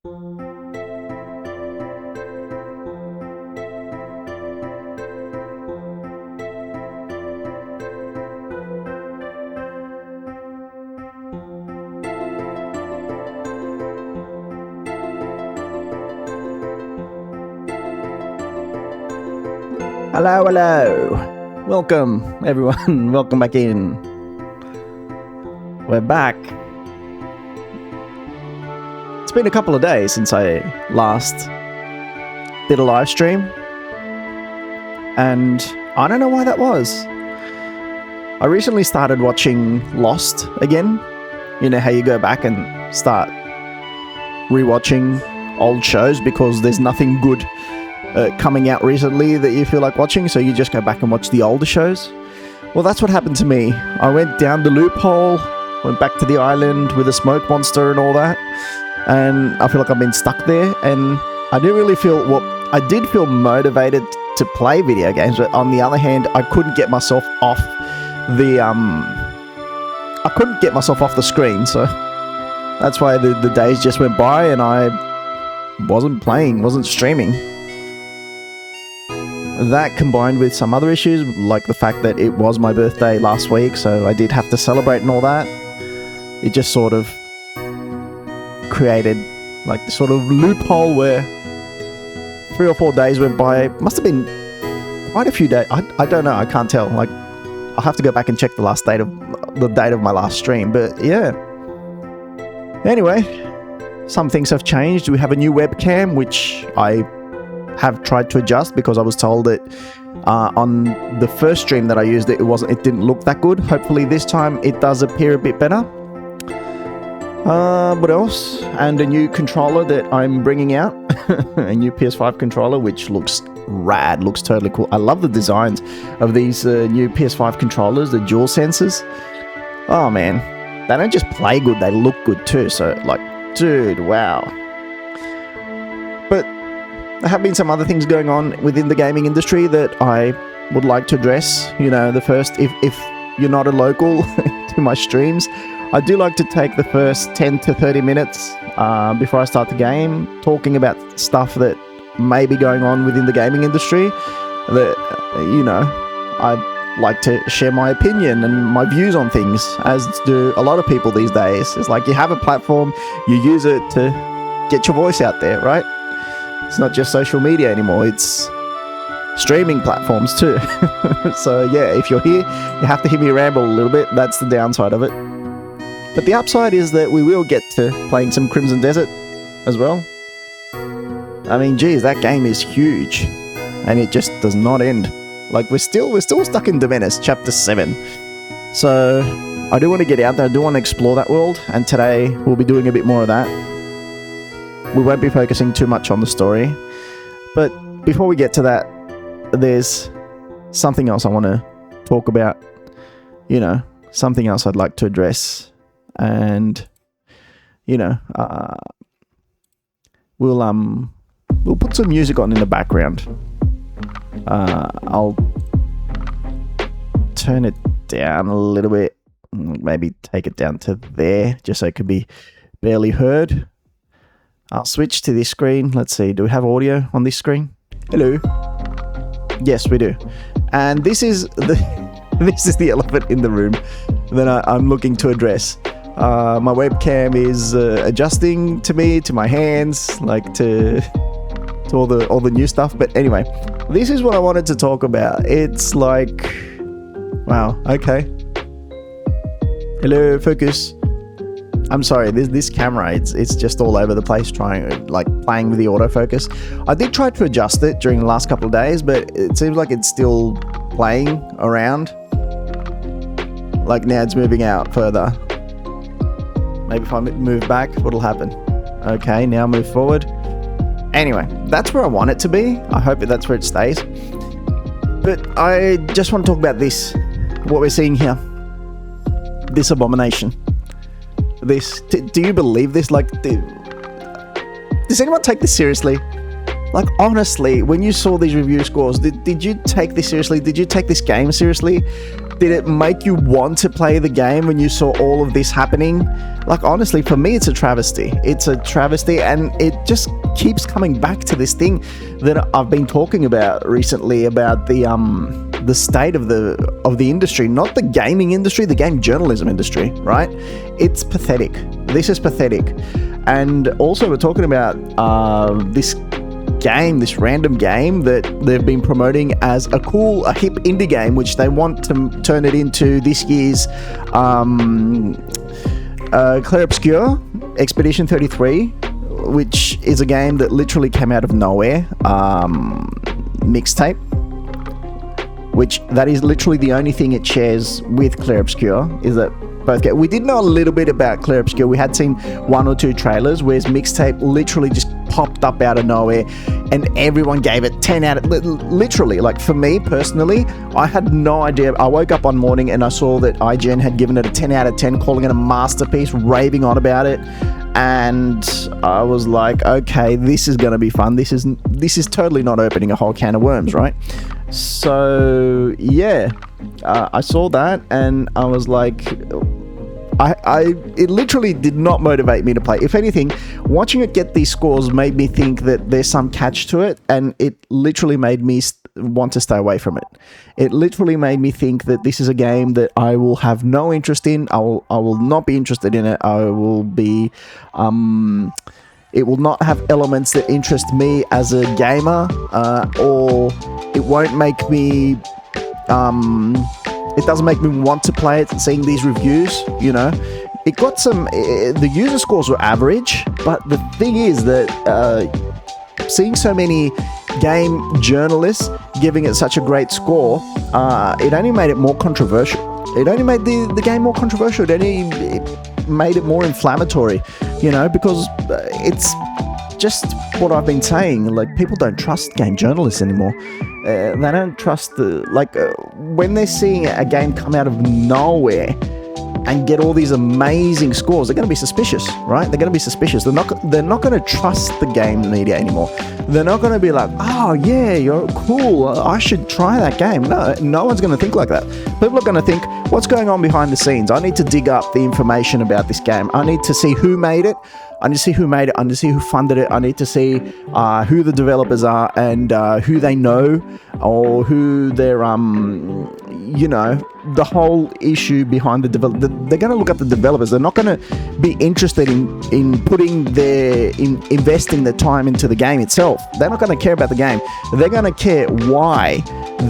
Hello, hello. Welcome, everyone. Welcome back in. We're back. It's been a couple of days since I last did a live stream. And I don't know why that was. I recently started watching Lost again. You know how you go back and start rewatching old shows because there's nothing good coming out recently that you feel like watching, so you just go back and watch the older shows. Well, that's what happened to me. I went down the loophole, went back to the island with a smoke monster and all that, and I feel like I've been stuck there, and I didn't really feel, well, I did feel motivated to play video games, but on the other hand, I couldn't get myself off the screen, so that's why the days just went by and I wasn't playing, wasn't streaming. That combined with some other issues, like the fact that it was my birthday last week, so I did have to celebrate and all that. It just sort of created like the sort of loophole where 3 or 4 days went by. Must have been quite a few days. I don't know. I can't tell. Like, I'll have to go back and check the date of my last stream. But yeah. Anyway, some things have changed. We have a new webcam, which I have tried to adjust because I was told that on the first stream that I used it didn't look that good. Hopefully this time it does appear a bit better. What else? And a new controller that I'm bringing out. A new PS5 controller, which looks rad, looks totally cool. I love the designs of these new PS5 controllers, the dual sensors. Oh man, they don't just play good, they look good too. So like, dude, wow. But there have been some other things going on within the gaming industry that I would like to address. You know, the first, if you're not a local to my streams, I do like to take the first 10 to 30 minutes before I start the game, talking about stuff that may be going on within the gaming industry. That, you know, I like to share my opinion and my views on things, as do a lot of people these days. It's like you have a platform, you use it to get your voice out there, right? It's not just social media anymore, it's streaming platforms too. So yeah, if you're here, you have to hear me ramble a little bit. That's the downside of it. But the upside is that we will get to playing some Crimson Desert as well. I mean, geez, that game is huge, and it just does not end. Like, we're still stuck in Dominus, Chapter 7. So I do want to get out there, I do want to explore that world, and today we'll be doing a bit more of that. We won't be focusing too much on the story. But before we get to that, there's something else I want to talk about. You know, something else I'd like to address. And, you know, we'll put some music on in the background. I'll turn it down a little bit. Maybe take it down to there, just so it could be barely heard. I'll switch to this screen. Let's see, do we have audio on this screen? Hello. Yes, we do. And this is the elephant in the room that I'm looking to address. My webcam is adjusting to me, to my hands, like to all the new stuff. But anyway, this is what I wanted to talk about. It's like, wow, okay. Hello, focus. I'm sorry, this camera, it's just all over the place, playing with the autofocus. I did try to adjust it during the last couple of days, but it seems like it's still playing around. Like now it's moving out further. Maybe if I move back, what'll happen? Okay, now move forward. Anyway, that's where I want it to be. I hope that's where it stays. But I just want to talk about this, what we're seeing here. This abomination. This, do you believe this? Like, does anyone take this seriously? Like, honestly, when you saw these review scores, did you take this seriously? Did you take this game seriously? Did it make you want to play the game when you saw all of this happening? Like, honestly, for me, it's a travesty. It's a travesty, and it just keeps coming back to this thing that I've been talking about recently, about the state of the industry, not the gaming industry, the game journalism industry, right? It's pathetic. This is pathetic. And also, we're talking about this random game that they've been promoting as a hip indie game, which they want to turn it into this year's Clair Obscur Expedition 33, which is a game that literally came out of nowhere. MIXTAPE, which that is literally the only thing it shares with Clair Obscur, is that both we did know a little bit about Clair Obscur. We had seen 1 or 2 trailers, whereas MIXTAPE literally just popped up out of nowhere and everyone gave it 10 out of... Literally, like, for me personally, I had no idea. I woke up one morning and I saw that IGN had given it a 10 out of 10, calling it a masterpiece, raving on about it. And I was like, okay, this is going to be fun. This is totally not opening a whole can of worms, right? So, yeah, I saw that and I was like... it literally did not motivate me to play. If anything, watching it get these scores made me think that there's some catch to it, and it literally made me want to stay away from it. It literally made me think that this is a game that I will have no interest in. I will not be interested in it. I will be... it will not have elements that interest me as a gamer, or it won't make me... it doesn't make me want to play it, seeing these reviews, you know. It got some... the user scores were average, but the thing is that seeing so many game journalists giving it such a great score, it only made it more controversial. It only made the game more controversial. It made it more inflammatory, you know, because it's just what I've been saying. Like, people don't trust game journalists anymore. They don't trust when they're seeing a game come out of nowhere and get all these amazing scores, they're going to be suspicious, right? They're going to be suspicious. They're not going to trust the game media anymore. They're not going to be like, oh yeah, you're cool, I should try that game. No one's going to think like that. People are going to think, what's going on behind the scenes? I need to dig up the information about this game. I need to see who made it. I need to see who made it. I need to see who funded it. I need to see who the developers are and who they know, or who they're, you know, the whole issue behind the developer. They're going to look up the developers. They're not going to be interested in investing their time into the game itself. They're not going to care about the game. They're going to care why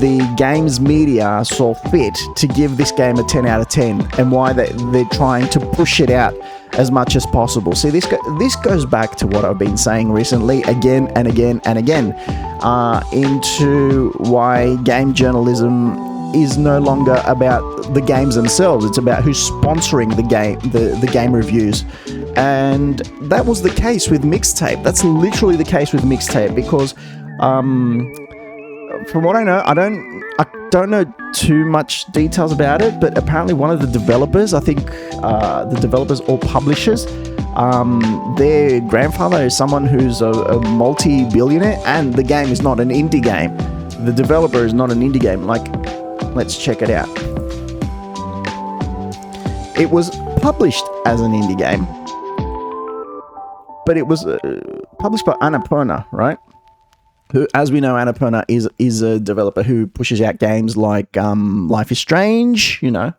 the games media saw fit to give this game a 10 out of 10 and why they're trying to push it out as much as possible. See, this goes back to what I've been saying recently, again and again and again, into why game journalism is no longer about the games themselves. It's about who's sponsoring the game reviews. And that was the case with MIXTAPE. That's literally the case with MIXTAPE, because from what I know, I don't know too much details about it, but apparently one of the developers, I think the developers or publishers, their grandfather is someone who's a multi-billionaire, and the game is not an indie game. The developer is not an indie game. Like, let's check it out. It was published as an indie game, but it was published by Annapurna, right? Who, as we know, Annapurna is a developer who pushes out games like Life is Strange, you know,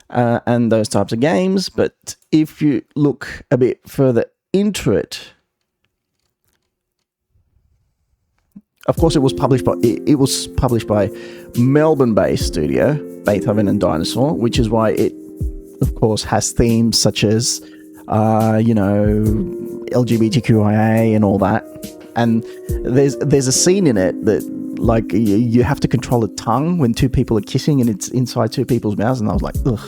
and those types of games. But if you look a bit further into it, of course, it was published by Melbourne-based studio Beethoven and Dinosaur, which is why it, of course, has themes such as, you know, LGBTQIA and all that. And there's a scene in it that, like, you have to control a tongue when two people are kissing and it's inside two people's mouths, and I was like, ugh.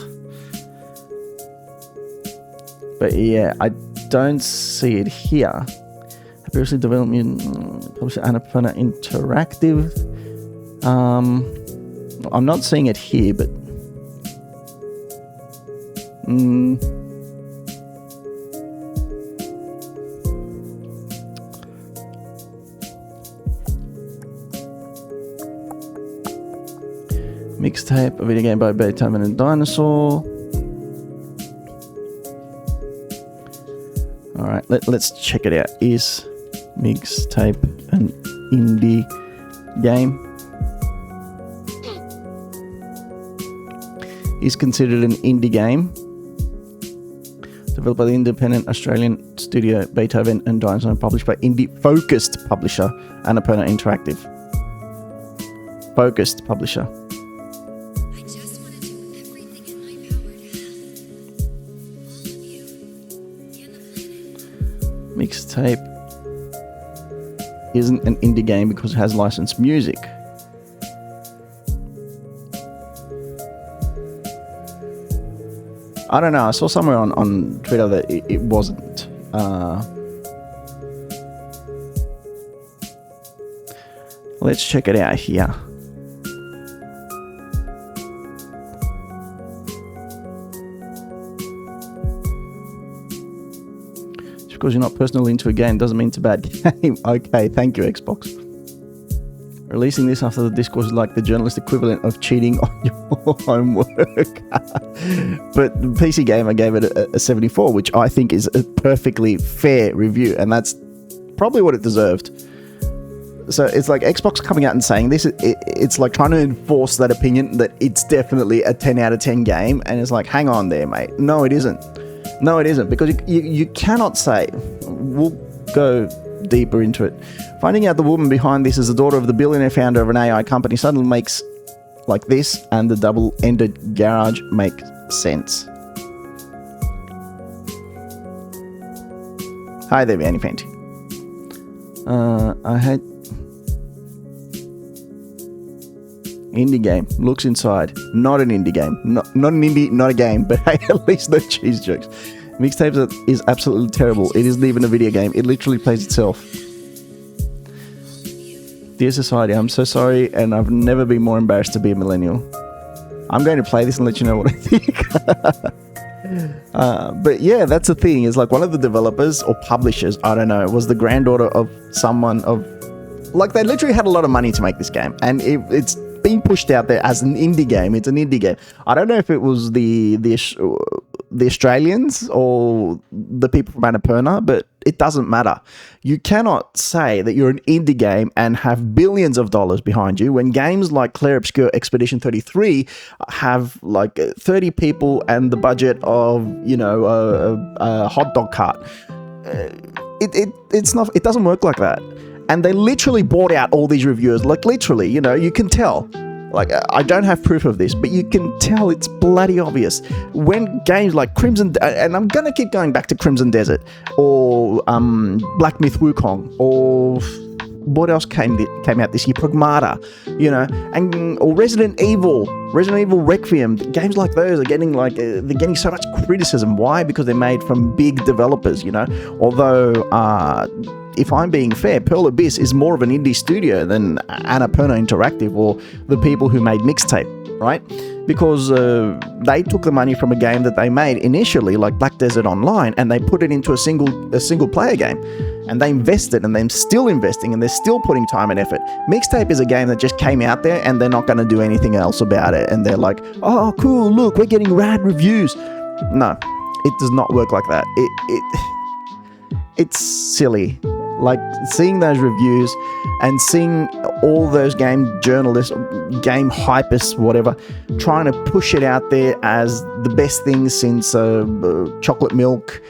But yeah, I don't see it here. Previously development published Annapurna Interactive. I'm not seeing it here, but Mixtape, a video game by Beethoven and Dinosaur. Alright, let's check it out. Is Mixtape an indie game? Is considered an indie game. Developed by the independent Australian studio Beethoven and Dinosaur, published by indie-focused publisher Annapurna Interactive. Focused publisher. I just want to do everything in my power to help all of you and the planet. Mixtape isn't an indie game because it has licensed music. I don't know. I saw somewhere on Twitter that it wasn't. Let's check it out here. Just because you're not personally into a game doesn't mean it's a bad game. Okay, thank you, Xbox. Releasing this after the discourse is like the journalist equivalent of cheating on your homework. But PC Gamer gave it a 74, which I think is a perfectly fair review, and that's probably what it deserved. So it's like Xbox coming out and saying this, it's like trying to enforce that opinion that it's definitely a 10 out of 10 game, and it's like, hang on there, mate. No, it isn't. No, it isn't, because you cannot say, we'll go deeper into it. Finding out the woman behind this is the daughter of the billionaire founder of an AI company suddenly makes like this, and the double-ended garage makes sense. Hi there, Vanny Fenty. I hate indie game. Looks inside. Not an indie game. Not an indie, not a game. But hey, at least no cheese jokes. Mixtapes is absolutely terrible. It isn't even a video game. It literally plays itself. Dear society, I'm so sorry, and I've never been more embarrassed to be a millennial. I'm going to play this and let you know what I think. But yeah, that's the thing. Is like one of the developers or publishers, I don't know, was the granddaughter of someone of... Like, they literally had a lot of money to make this game, and it's being pushed out there as an indie game. It's an indie game. I don't know if it was the Australians or the people from Annapurna, but it doesn't matter. You cannot say that you're an indie game and have billions of dollars behind you when games like Claire Obscure Expedition 33 have like 30 people and the budget of, you know, a hot dog cart. It's not. It doesn't work like that. And they literally bought out all these reviewers. Like, literally, you know, you can tell. Like, I don't have proof of this, but you can tell it's bloody obvious. When games like Crimson... And I'm going to keep going back to Crimson Desert, or Black Myth Wukong, or... What else came out this year? Pragmata, you know, or Resident Evil Requiem. Games like those are getting they're getting so much criticism. Why? Because they're made from big developers, you know. Although, if I'm being fair, Pearl Abyss is more of an indie studio than Annapurna Interactive or the people who made Mixtape, right? Because they took the money from a game that they made initially, like Black Desert Online, and they put it into a single player game. And they invested, and they're still investing, and they're still putting time and effort. Mixtape is a game that just came out there, and they're not going to do anything else about it. And they're like, oh, cool, look, we're getting rad reviews. No, it does not work like that. It's silly. Like, seeing those reviews and seeing all those game journalists, game hypists, whatever, trying to push it out there as the best thing since chocolate milk,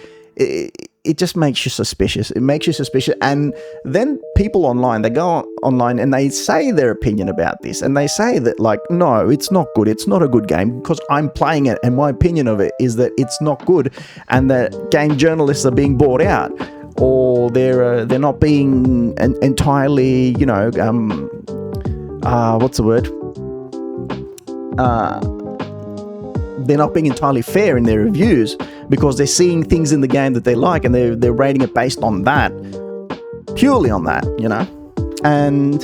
it just makes you suspicious. It makes you suspicious. And then people online, they go online and they say their opinion about this. And they say that, like, no, it's not good. It's not a good game because I'm playing it. And my opinion of it is that it's not good. And that game journalists are being bought out. Or they're not being entirely, you know, what's the word? They're not being entirely fair in their reviews because they're seeing things in the game that they like and they're rating it based on that, purely on that, you know. And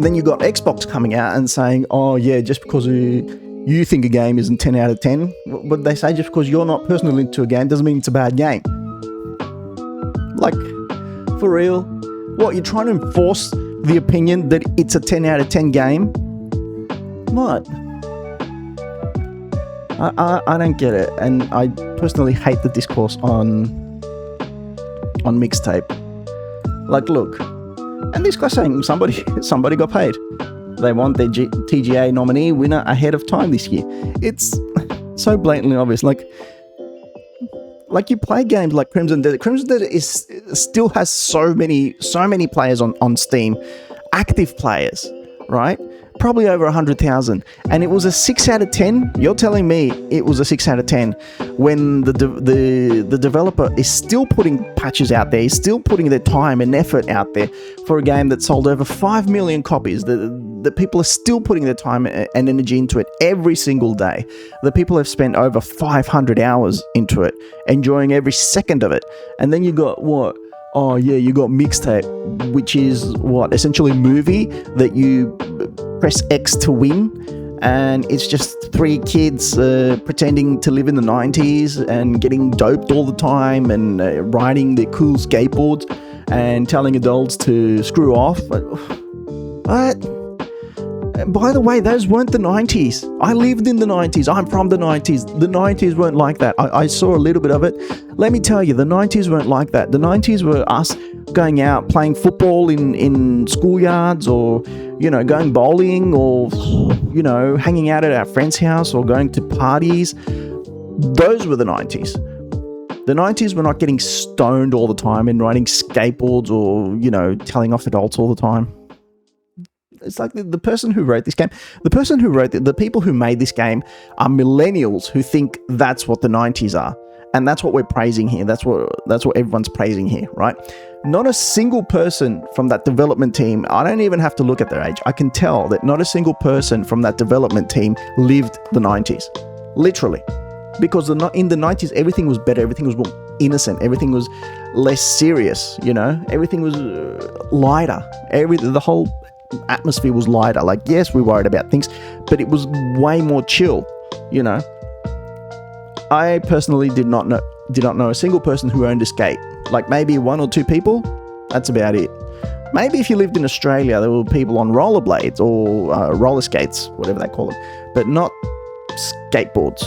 then you got Xbox coming out and saying, oh yeah, just because you think a game isn't 10 out of 10, but they say just because you're not personally into a game doesn't mean it's a bad game. Like, for real? What, you're trying to enforce the opinion that it's a 10 out of 10 game? What? I don't get it, and I personally hate the discourse on MIXTAPE. Like, look, and this guy's saying somebody got paid. They want their TGA nominee winner ahead of time this year. It's so blatantly obvious. Like you play games like Crimson Desert. Crimson Desert still has so many players on Steam, active players, right? Probably over 100,000, and it was a 6 out of 10. You're telling me it was a 6 out of 10 when the developer is still putting patches out there, is still putting their time and effort out there for a game that sold over 5 million copies. The people are still putting their time and energy into it every single day. The people have spent over 500 hours into it, enjoying every second of it. And then you got what? Oh yeah, you got MIXTAPE, which is what, essentially a movie that you press X to win, and it's just 3 kids pretending to live in the 90s and getting doped all the time and riding their cool skateboards and telling adults to screw off. What? By the way, those weren't the 90s. I lived in the 90s. I'm from the 90s. The 90s weren't like that. I saw a little bit of it. Let me tell you, the 90s weren't like that. The 90s were us going out playing football in schoolyards, or, you know, going bowling, or, you know, hanging out at our friend's house, or going to parties. Those were the 90s. The 90s were not getting stoned all the time and riding skateboards, or, you know, telling off adults all the time. It's like the person who wrote this game, the people who made this game are millennials who think that's what the 90s are. And that's what we're praising here. That's what everyone's praising here, right? Not a single person from that development team, I don't even have to look at their age. I can tell that not a single person from that development team lived the 90s. Literally. Because in the 90s, everything was better. Everything was more innocent. Everything was less serious, you know? Everything was lighter. The whole atmosphere was lighter. Like, yes, we worried about things, but it was way more chill, you know. I personally did not know a single person who owned a skate. Like, maybe 1 or 2 people. That's about it. Maybe if you lived in Australia, there were people on rollerblades or roller skates, whatever they call them, but not skateboards.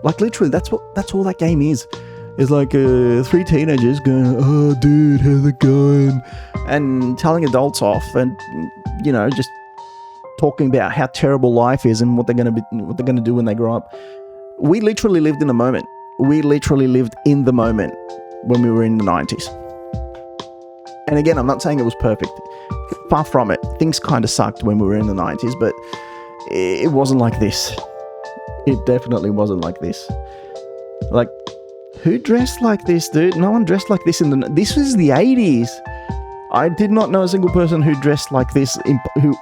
Like, literally, that's all that game is. It's like 3 teenagers going, "Oh, dude, how's it going?" and telling adults off, and, you know, just talking about how terrible life is and what they're gonna do when they grow up. We literally lived in the moment. We literally lived in the moment when we were in the 90s. And again, I'm not saying it was perfect. Far from it. Things kind of sucked when we were in the 90s, but it wasn't like this. It definitely wasn't like this. Like, who dressed like this, dude? No one dressed like this this was the 80s. I did not know a single person who dressed like this, who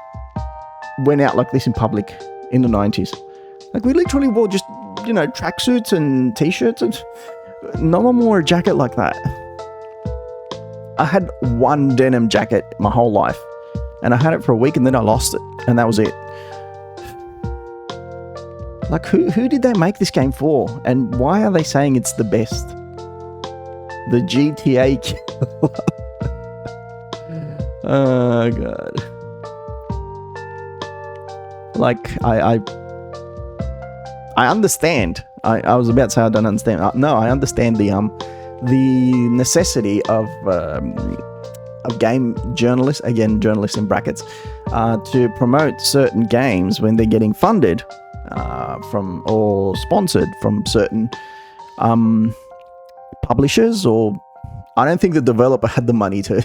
went out like this in public in the 90s. Like, we literally wore just, you know, tracksuits and t-shirts, and no one wore a jacket like that. I had one denim jacket my whole life, and I had it for a week, and then I lost it, and that was it. Like, who did they make this game for? And why are they saying it's the best? The GTA killer. Oh, God. Like, I understand. I was about to say I don't understand. No, I understand the necessity of game journalists, again, journalists in brackets, to promote certain games when they're getting funded from, or sponsored from, certain publishers. Or I don't think the developer had the money to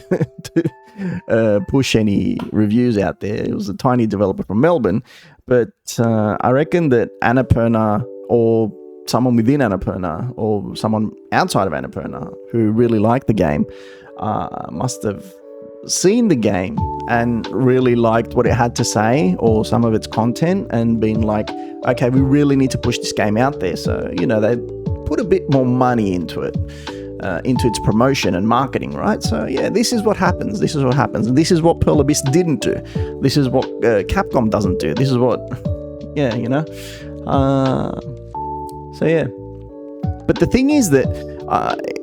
push any reviews out there. It was a tiny developer from Melbourne, but I reckon that Annapurna, or someone within Annapurna, or someone outside of Annapurna who really liked the game, must have seen the game and really liked what it had to say, or some of its content, and been like, okay, we really need to push this game out there. So, you know, they put a bit more money into it, into its promotion and marketing, right? So, yeah, this is what happens. This is what happens. And this is what Pearl Abyss didn't do. This is what Capcom doesn't do. This is what, yeah, you know. So, yeah. But the thing is that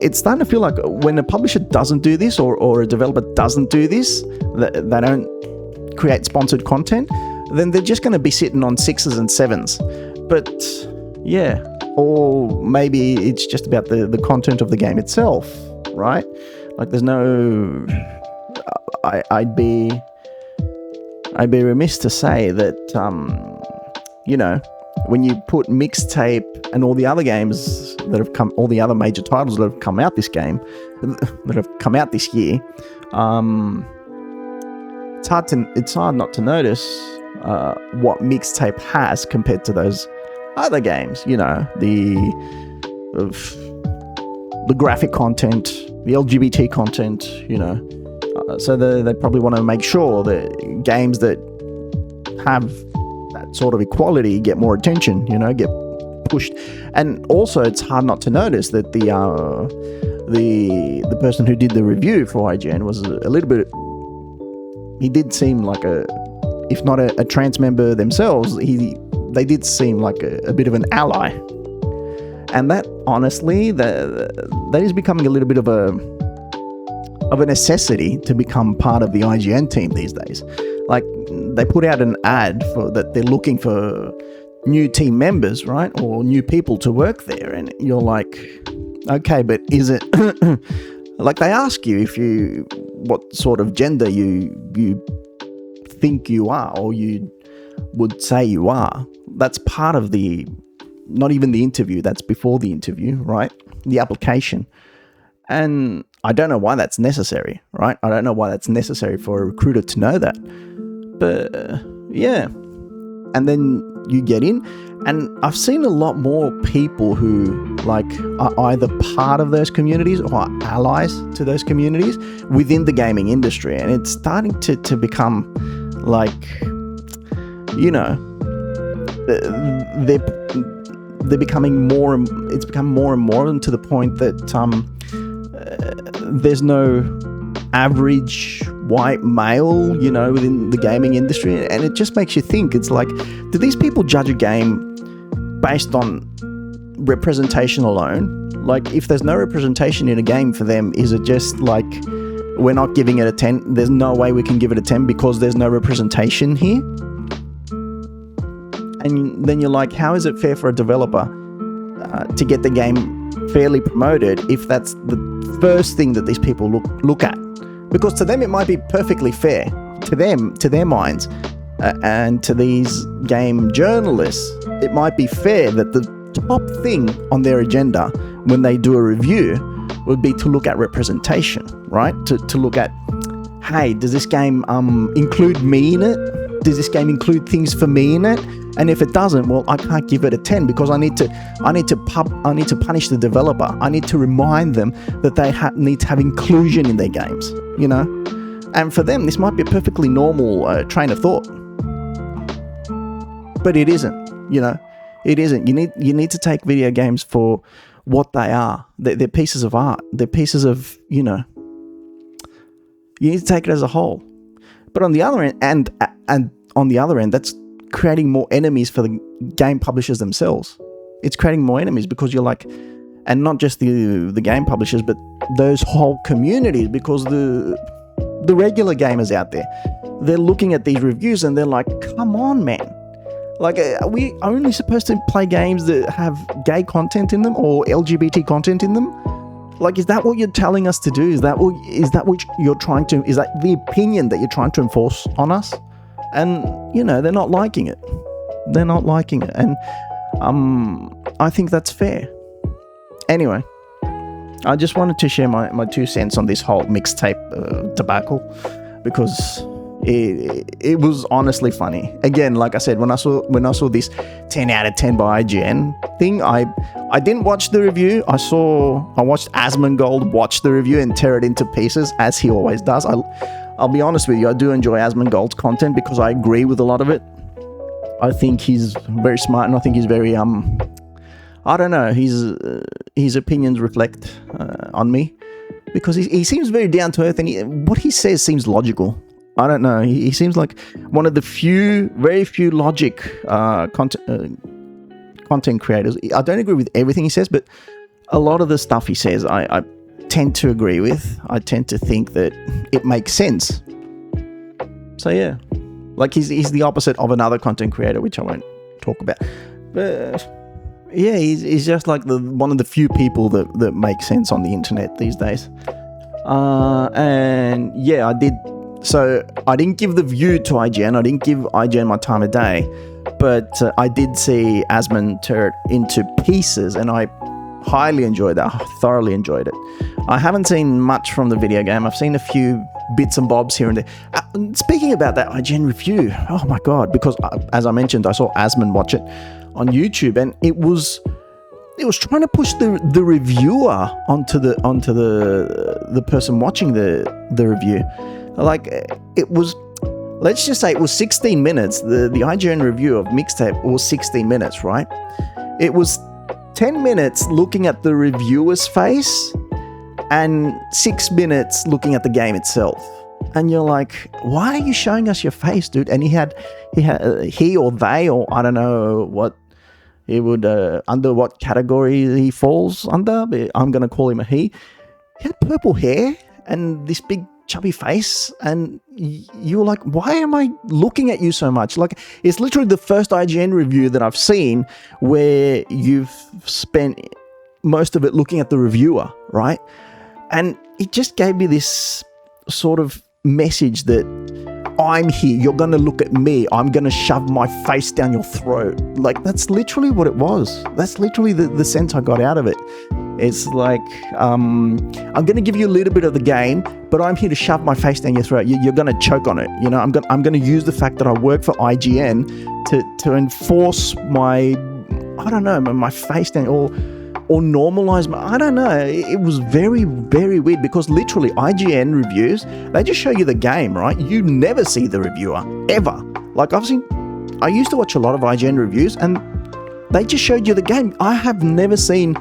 it's starting to feel like when a publisher doesn't do this, or a developer doesn't do this, they don't create sponsored content, then they're just going to be sitting on 6s and 7s. But yeah, or maybe it's just about the content of the game itself, right? Like there's no... I'd be remiss to say that, when you put MIXTAPE and all the other games that have come, all the other major titles that have come out this year, it's hard not to notice what MIXTAPE has compared to those other games. The graphic content, the LGBT content. So they probably want to make sure that games that have that sort of equality get more attention, get pushed. And also, it's hard not to notice that the person who did the review for IGN was a little bit... He did seem like if not a trans member themselves, they did seem like a bit of an ally. And that, honestly, that is becoming a little bit of a necessity to become part of the IGN team these days. Like, they put out an ad that they're looking for new team members, right? Or new people to work there. And you're like, okay, but is it... like, they ask you what sort of gender you think you are, or you would say you are. That's part of not even the interview, that's before the interview, right? The application. And I don't know why that's necessary, right? I don't know why that's necessary for a recruiter to know that. But yeah. And then you get in, and I've seen a lot more people who are either part of those communities or are allies to those communities within the gaming industry. And it's starting to become they're becoming more, it's become more and more, and to the point that there's no average white male, within the gaming industry. And it just makes you think, it's like, do these people judge a game based on representation alone? Like, if there's no representation in a game for them, is it just like, we're not giving it a 10, there's no way we can give it a 10 because there's no representation here? And then you're like, how is it fair for a developer to get the game fairly promoted if that's the first thing that these people look at? Because to them it might be perfectly fair, to their minds, and to these game journalists, it might be fair that the top thing on their agenda when they do a review would be to look at representation, right? To look at, hey, does this game include me in it? Does this game include things for me in it? And if it doesn't, well, I can't give it a 10 because I need to punish the developer. I need to remind them that they need to have inclusion in their games, And for them, this might be a perfectly normal train of thought, but it isn't. It isn't. You need to take video games for what they are. They're pieces of art. They're pieces of you need to take it as a whole. But on the other end, and on the other end, that's creating more enemies for the game publishers themselves. It's creating more enemies because you're like, and not just the game publishers, but those whole communities, because the regular gamers out there, they're looking at these reviews and they're like, come on, man. Like, are we only supposed to play games that have gay content in them or LGBT content in them? Like, is that what you're telling us to do? Is that what you're trying to, is that the opinion that you're trying to enforce on us? And, they're not liking it. They're not liking it. And I think that's fair. Anyway, I just wanted to share my 2 cents on this whole MIXTAPE debacle, because it was honestly funny. Again, like I said, when I saw this 10 out of 10 by IGN thing, I didn't watch the review. I watched Asmongold watch the review and tear it into pieces, as he always does. I'll be honest with you, I do enjoy Asmongold's content because I agree with a lot of it. I think he's very smart, and I think he's very I don't know, his opinions reflect on me, because he seems very down to earth, and what he says seems logical. I don't know, he seems like one of the very few logic content creators. I don't agree with everything he says, but a lot of the stuff he says I tend to agree with. I tend to think that it makes sense. So yeah, Like he's the opposite of another content creator, which I won't talk about. But yeah, he's just like one of the few people that make sense on the internet these days. And yeah, I did. So I didn't give the view to IGN. I didn't give IGN my time of day, but I did see Asmund tear it into pieces, and I highly enjoyed that. I thoroughly enjoyed it. I haven't seen much from the video game. I've seen a few bits and bobs here and there. Speaking about that IGN review, oh my god! Because as I mentioned, I saw Asmund watch it on YouTube, and it was trying to push the reviewer onto the person watching the review. Like it was, let's just say it was 16 minutes. The IGN review of MIXTAPE was 16 minutes, right? It was 10 minutes looking at the reviewer's face and 6 minutes looking at the game itself. And you're like, why are you showing us your face, dude? And he or they, or I don't know what he would, under what category he falls under, but I'm going to call him a he. He had purple hair and this big chubby face, and you were like, why am I looking at you so much? Like, it's literally the first IGN review that I've seen where you've spent most of it looking at the reviewer, right? And it just gave me this sort of message that I'm here, you're going to look at me, I'm going to shove my face down your throat. Like, that's literally what it was. That's literally the sense I got out of it. It's like, I'm going to give you a little bit of the game, but I'm here to shove my face down your throat. You're going to choke on it. You know, I'm going to use the fact that I work for IGN to enforce my, I don't know, my face down, or normalize my, I don't know. It was very, very weird, because literally IGN reviews, they just show you the game, right? You never see the reviewer, ever. Like I used to watch a lot of IGN reviews, and they just showed you the game. I have never seen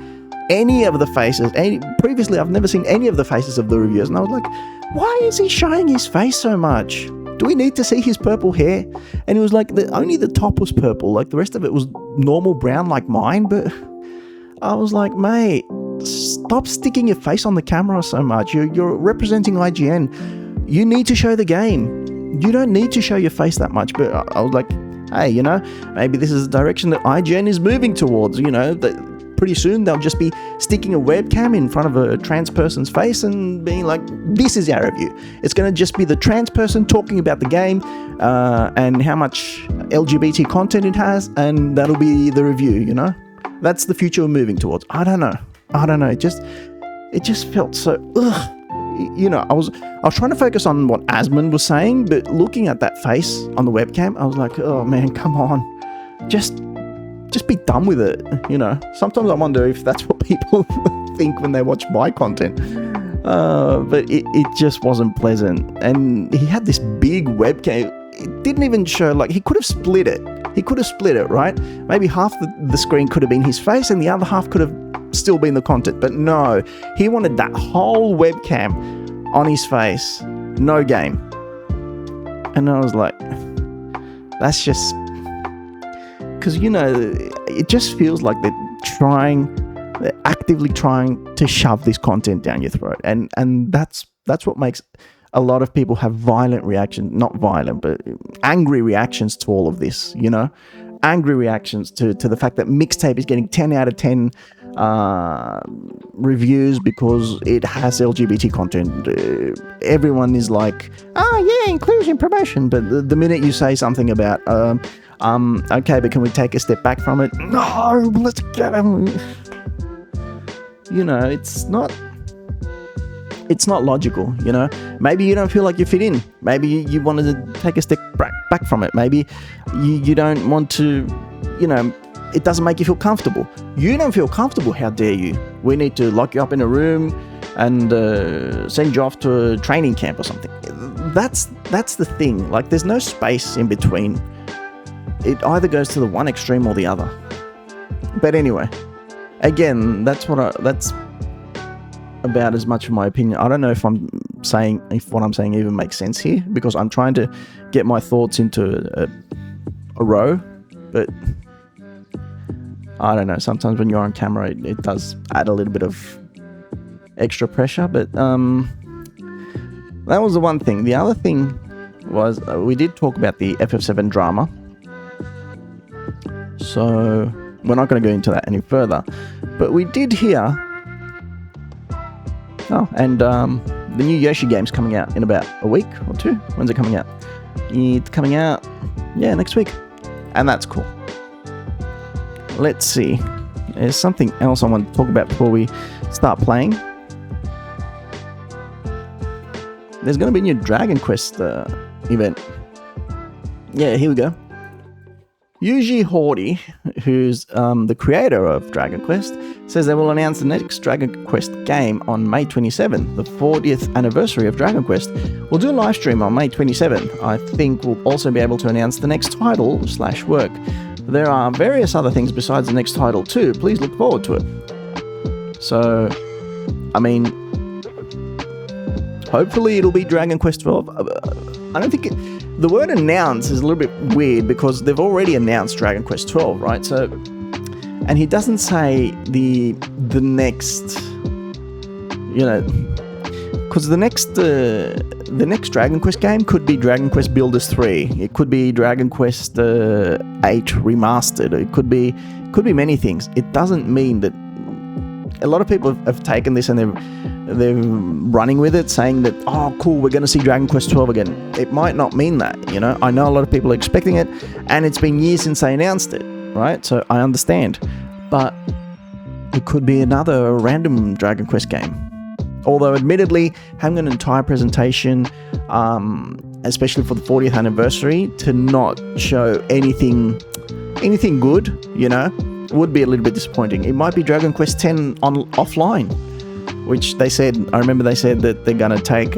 any of the faces. Previously, I've never seen any of the faces of the reviewers, and I was like, why is he showing his face so much? Do we need to see his purple hair? And it was like, only the top was purple, like the rest of it was normal brown like mine. But I was like, mate, stop sticking your face on the camera so much. You're representing IGN. You need to show the game. You don't need to show your face that much. But I was like, hey, you know, maybe this is the direction that IGN is moving towards. You know, that pretty soon they'll just be sticking a webcam in front of a trans person's face and being like, this is our review. It's going to just be the trans person talking about the game and how much LGBT content it has, and that'll be the review, you know? That's the future we're moving towards. I don't know. It just felt so, ugh. You know, I was trying to focus on what Asmund was saying, but looking at that face on the webcam, I was like, oh man, come on. Just be done with it, you know. Sometimes I wonder if that's what people think when they watch my content. But it just wasn't pleasant. And he had this big webcam. It didn't even show, like, he could have split it. Right? Maybe half the screen could have been his face and the other half could have still been the content. But no, he wanted that whole webcam on his face. No game. And I was like, that's just... Because, you know, it just feels like they're actively trying to shove this content down your throat. And that's what makes a lot of people have violent reactions, not violent, but angry reactions to all of this, you know? Angry reactions to the fact that MIXTAPE is getting 10 out of 10 reviews because it has LGBT content. Everyone is like, oh yeah, inclusion, promotion. But the minute you say something about... okay, but can we take a step back from it? No, let's get him. You know, it's not logical, you know. Maybe you don't feel like you fit in. Maybe you wanted to take a step back from it. Maybe you don't want to, you know, it doesn't make you feel comfortable. You don't feel comfortable, how dare you? We need to lock you up in a room and send you off to a training camp or something. That's the thing. Like, there's no space in between. It either goes to the one extreme or the other. But anyway, again, that's about as much of my opinion. I don't know if what I'm saying even makes sense here, because I'm trying to get my thoughts into a row. But I don't know. Sometimes when you're on camera, it does add a little bit of extra pressure. But that was the one thing. The other thing was we did talk about the FF7 drama. So we're not going to go into that any further. But we did hear... Oh, and the new Yoshi game's coming out in about a week or two. When's it coming out? It's coming out, next week. And that's cool. Let's see. There's something else I want to talk about before we start playing. There's going to be a new Dragon Quest event. Yeah, here we go. Yuji Horii, who's the creator of Dragon Quest, says they will announce the next Dragon Quest game on May 27th, the 40th anniversary of Dragon Quest. We'll do a live stream on May 27th. I think we'll also be able to announce the next title/work. There are various other things besides the next title too. Please look forward to it. So, I mean, hopefully it'll be Dragon Quest 12. I don't think the word announce is a little bit weird because they've already announced Dragon Quest 12, right? So, and he doesn't say the next, because the next Dragon Quest game could be Dragon Quest Builders 3. It could be Dragon Quest 8 remastered. It could be many things. It doesn't mean that a lot of people have taken this and they're running with it, saying that, oh, cool, we're going to see Dragon Quest 12 again. It might not mean that, I know a lot of people are expecting it, and it's been years since they announced it, right? So I understand. But it could be another random Dragon Quest game. Although, admittedly, having an entire presentation, especially for the 40th anniversary, to not show anything good, would be a little bit disappointing. It might be Dragon Quest 10 offline, which I remember they said that they're going to take,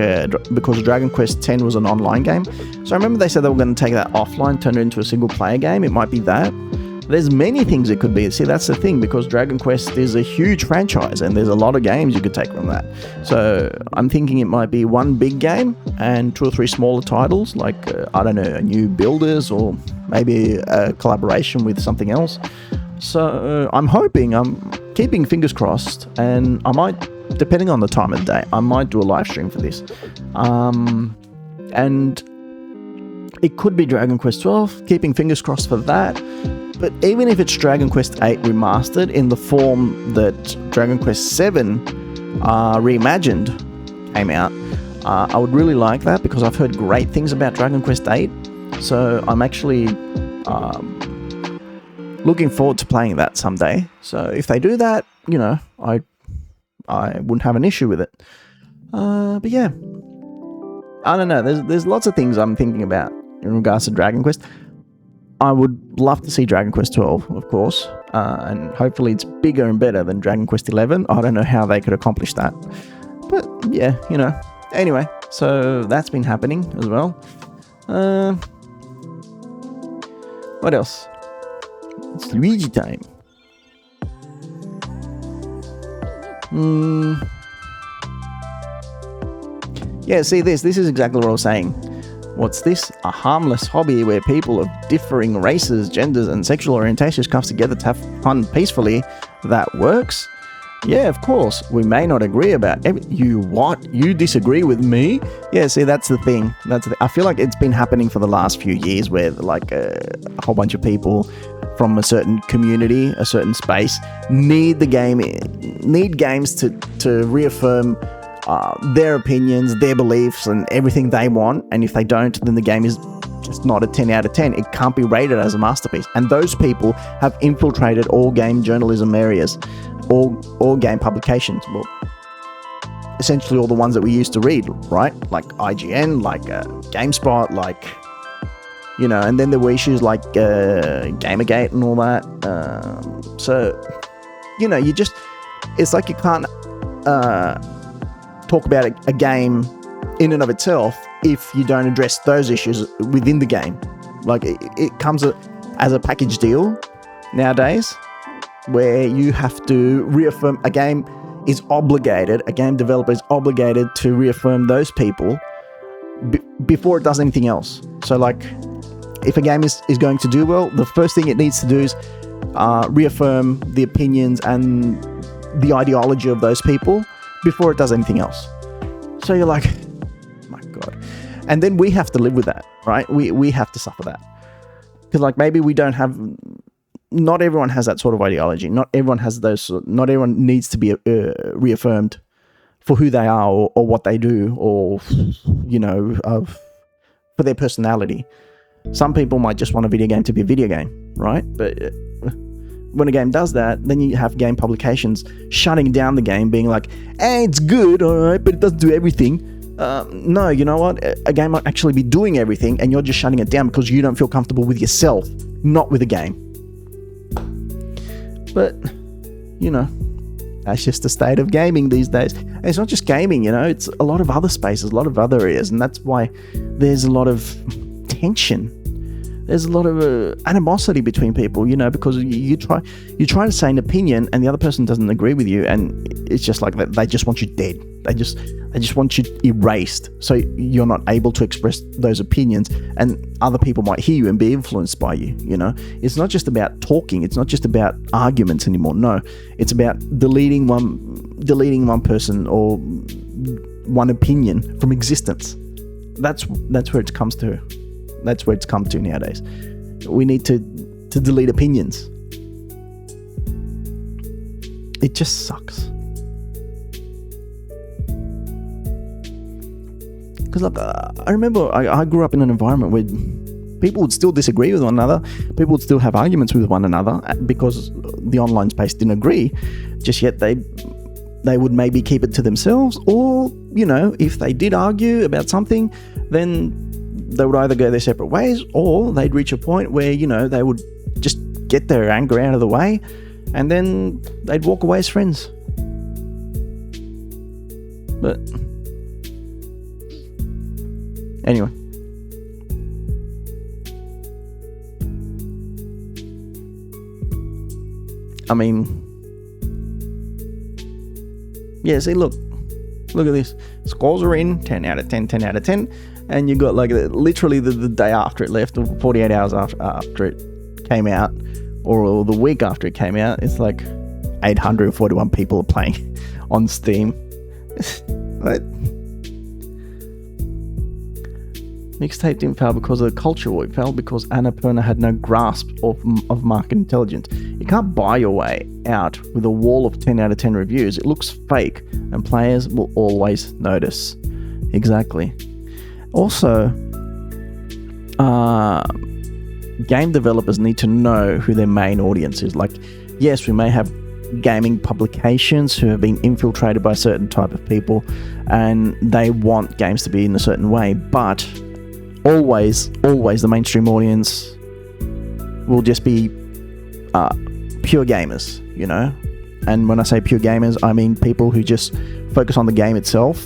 because Dragon Quest 10 was an online game, so I remember they said they were going to take that offline, turn it into a single player game. It might be that. There's many things it could be. See, that's the thing, because Dragon Quest is a huge franchise and there's a lot of games you could take from that. So I'm thinking it might be one big game and 2 or 3 smaller titles, like, I don't know, a new Builders, or maybe a collaboration with something else. So I'm keeping fingers crossed, and I might, depending on the time of day, I might do a live stream for this. And it could be Dragon Quest 12, keeping fingers crossed for that. But even if it's Dragon Quest 8 remastered in the form that Dragon Quest 7 reimagined came out, I would really like that, because I've heard great things about Dragon Quest 8. So I'm actually looking forward to playing that someday. So if they do that, I wouldn't have an issue with it. But yeah, I don't know. There's lots of things I'm thinking about in regards to Dragon Quest. I would love to see Dragon Quest 12, of course, and hopefully it's bigger and better than Dragon Quest 11. I don't know how they could accomplish that, but yeah, Anyway, so that's been happening as well. What else? It's Luigi time. Yeah, see this is exactly what I was saying. What's this? A harmless hobby where people of differing races, genders, and sexual orientations come together to have fun peacefully. That works? Yeah, of course. We may not agree about you. What? You disagree with me? Yeah, see, that's the thing. I feel like it's been happening for the last few years, where like a whole bunch of people from a certain community, a certain space, need games to reaffirm their opinions, their beliefs, and everything they want. And if they don't, then the game is just not a 10 out of 10. It can't be rated as a masterpiece. And those people have infiltrated all game journalism areas, all game publications. Well, essentially all the ones that we used to read, right? Like IGN, like GameSpot, like, and then there were issues like Gamergate and all that. So, it's like you can't talk about a game in and of itself if you don't address those issues within the game. Like it comes as a package deal nowadays, where you have to reaffirm. A game developer is obligated to reaffirm those people before it does anything else. So like, if a game is going to do well, the first thing it needs to do is reaffirm the opinions and the ideology of those people before it does anything else. So you're like, my God. And then we have to live with that, right? We have to suffer that. Because like maybe we don't have, not everyone has that sort of ideology. Not everyone has those, not everyone needs to be reaffirmed for who they are or what they do or, you know, for their personality. Some people might just want a video game to be a video game, right? But when a game does that, then you have game publications shutting down the game, being like, hey, it's good, all right, but it doesn't do everything. No, you know what? A game might actually be doing everything, and you're just shutting it down because you don't feel comfortable with yourself, not with the game. But, you know, that's just the state of gaming these days. And it's not just gaming, you know, it's a lot of other spaces, a lot of other areas, and that's why there's a lot of tension. There's a lot of animosity between people, you know, because you try to say an opinion and the other person doesn't agree with you, and it's just like they just want you dead. They just want you erased, so you're not able to express those opinions, and other people might hear you and be influenced by you. You know, it's not just about talking. It's not just about arguments anymore. No, it's about deleting one person or one opinion from existence. That's where it comes to. That's where it's come to nowadays. We need to delete opinions. It just sucks. Because like I remember I grew up in an environment where people would still disagree with one another. People would still have arguments with one another because the online space didn't agree. Just yet they would maybe keep it to themselves, or, you know, if they did argue about something, then they would either go their separate ways, or they'd reach a point where, you know, they would just get their anger out of the way, and then they'd walk away as friends. But anyway, I mean, yeah, see, look at this. Scores are in, 10 out of 10, 10 out of 10. And you got like literally the day after it left, or 48 hours after it came out, or the week after it came out, it's like 841 people are playing on Steam. Like, MIXTAPE didn't fail because of the culture war. It failed because Annapurna had no grasp of market intelligence. You can't buy your way out with a wall of 10 out of 10 reviews. It looks fake, and players will always notice. Exactly. Also, game developers need to know who their main audience is. Like, yes, we may have gaming publications who have been infiltrated by a certain type of people, and they want games to be in a certain way, but always the mainstream audience will just be pure gamers, you know? And when I say pure gamers, I mean people who just focus on the game itself,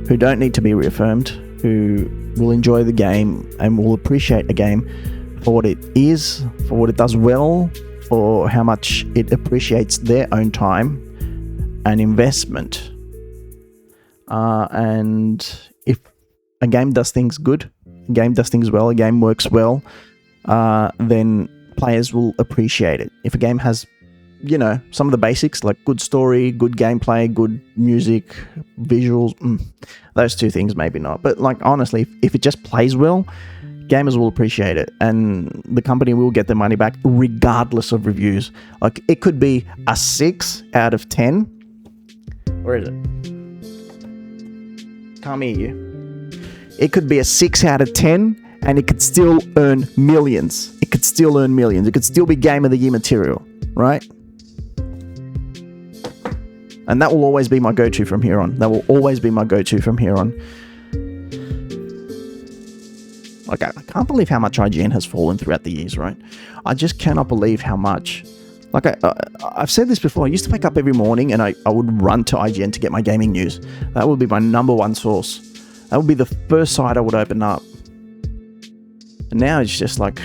who don't need to be reaffirmed, who will enjoy the game and will appreciate a game for what it is, for what it does well, for how much it appreciates their own time and investment. And if a game does things good, a game does things well, a game works well, then players will appreciate it. If a game has, you know, some of the basics like good story, good gameplay, good music, visuals, those two things maybe not. But like honestly, if it just plays well, gamers will appreciate it, and the company will get their money back regardless of reviews. Like it could be a 6 out of 10. Where is it? Can't hear you. It could be a 6 out of 10, and it could still earn millions. It could still earn millions. It could still be Game of the Year material, right? And that will always be my go-to from here on. That will always be my go-to from here on. Like, I can't believe how much IGN has fallen throughout the years, right? I just cannot believe how much. Like, I've said this before. I used to wake up every morning and I would run to IGN to get my gaming news. That would be my number one source. That would be the first site I would open up. And now it's just like,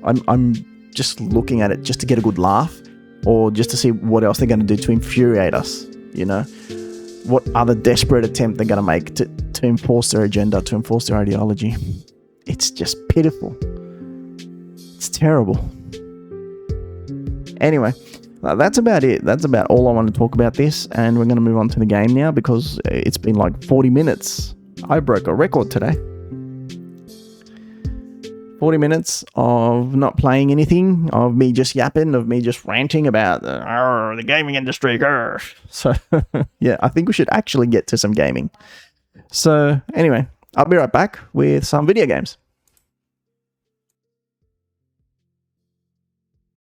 I'm just looking at it just to get a good laugh, or just to see what else they're going to do to infuriate us, you know? What other desperate attempt they're going to make to enforce their agenda, to enforce their ideology. It's just pitiful. It's terrible. Anyway, that's about it. That's about all I want to talk about this, and we're going to move on to the game now because it's been like 40 minutes I broke a record today. 40 minutes of not playing anything, of me just yapping, of me just ranting about the gaming industry. So, yeah, I think we should actually get to some gaming. So, anyway, I'll be right back with some video games.